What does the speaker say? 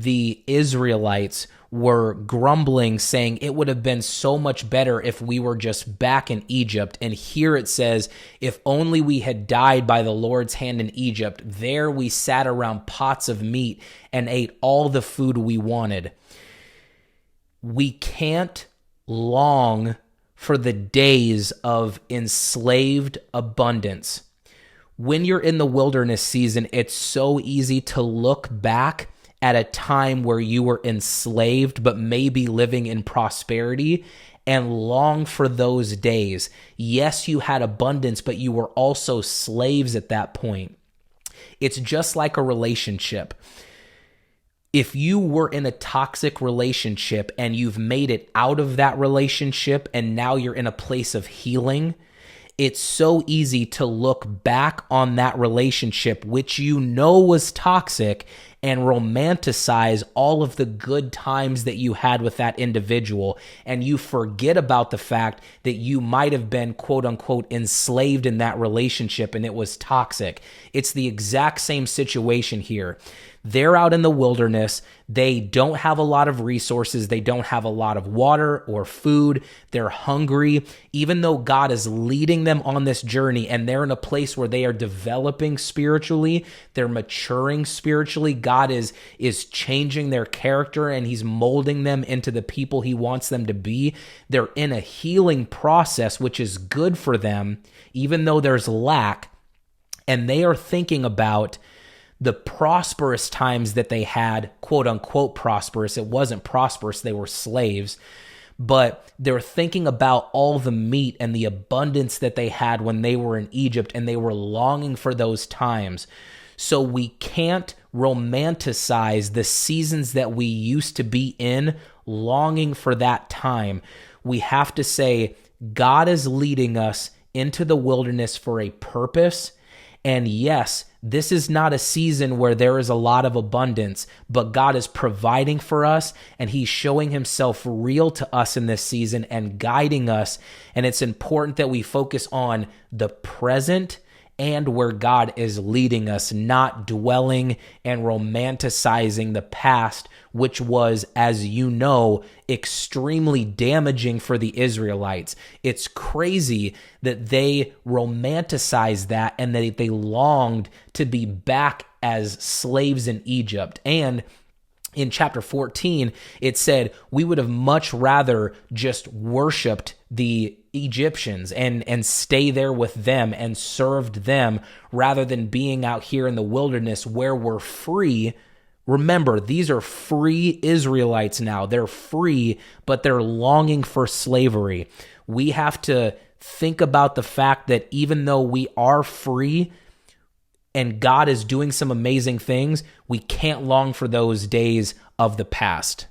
the Israelites were grumbling, saying it would have been so much better if we were just back in Egypt. And here it says, if only we had died by the Lord's hand in Egypt. There we sat around pots of meat and ate all the food we wanted. We can't long for the days of enslaved abundance. When you're in the wilderness season, it's so easy to look back at a time where you were enslaved, but maybe living in prosperity, and long for those days. Yes, you had abundance, but you were also slaves at that point. It's just like a relationship. If you were in a toxic relationship and you've made it out of that relationship and now you're in a place of healing, it's so easy to look back on that relationship, which you know was toxic, and romanticize all of the good times that you had with that individual. And you forget about the fact that you might have been, quote unquote, enslaved in that relationship and it was toxic. It's the exact same situation here. They're out in the wilderness. They don't have a lot of resources. They don't have a lot of water or food. They're hungry. Even though God is leading them on this journey and they're in a place where they are developing spiritually, they're maturing spiritually, God is changing their character and he's molding them into the people he wants them to be. They're in a healing process, which is good for them, even though there's lack. And they are thinking about the prosperous times that they had, quote unquote prosperous. It wasn't prosperous, they were slaves. But they're thinking about all the meat and the abundance that they had when they were in Egypt, and they were longing for those times. So we can't romanticize the seasons that we used to be in, longing for that time. We have to say, God is leading us into the wilderness for a purpose. And yes, this is not a season where there is a lot of abundance, but God is providing for us and he's showing himself real to us in this season and guiding us. And it's important that we focus on the present and where God is leading us, not dwelling and romanticizing the past, which was, as you know, extremely damaging for the Israelites. It's crazy that they romanticized that and that they longed to be back as slaves in Egypt. And in chapter 14, it said, we would have much rather just worshiped the Egyptians and stay there with them and served them rather than being out here in the wilderness where we're free. Remember, these are free Israelites now. They're free, but they're longing for slavery. We have to think about the fact that even though we are free and God is doing some amazing things, we can't long for those days of the past.